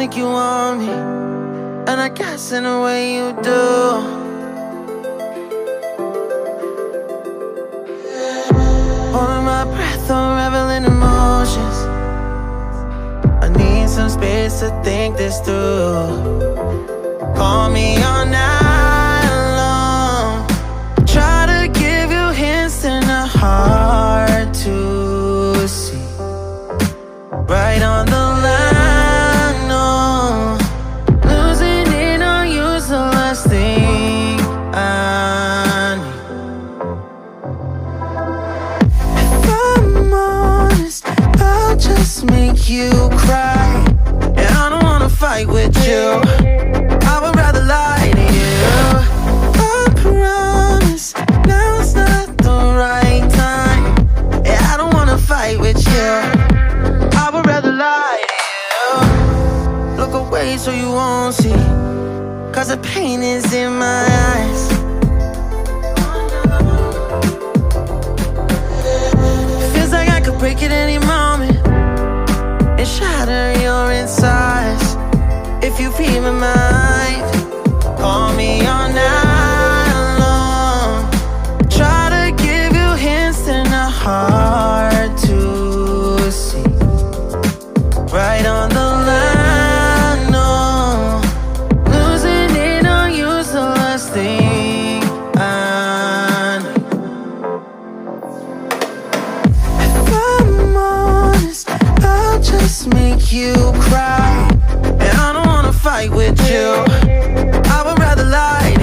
think you want me, and I guess in a way you do. Holding my breath, unraveling emotions. I need some space to think this through. Call me all night long. Try to give you hints and a hard to see. Right on the line, no. Losing it on you's the last thing I need. If I'm honest, I'll just make you cry. And I don't wanna fight with you, I would rather lie to you. I promise, now's not the right time. And I don't wanna fight with you, I would rather lie to you. Look away so you won't see, cause the pain is in my eyes. Feels like I could break it any moment and shatter your insides. If you read my mind, call me all night long. Try to give you hints and a hard to see. Right on the line, no. Losing it on you's the last thing I need. If I'm honest, I'll just make you cry. And I don't wanna fight with you, I would rather lie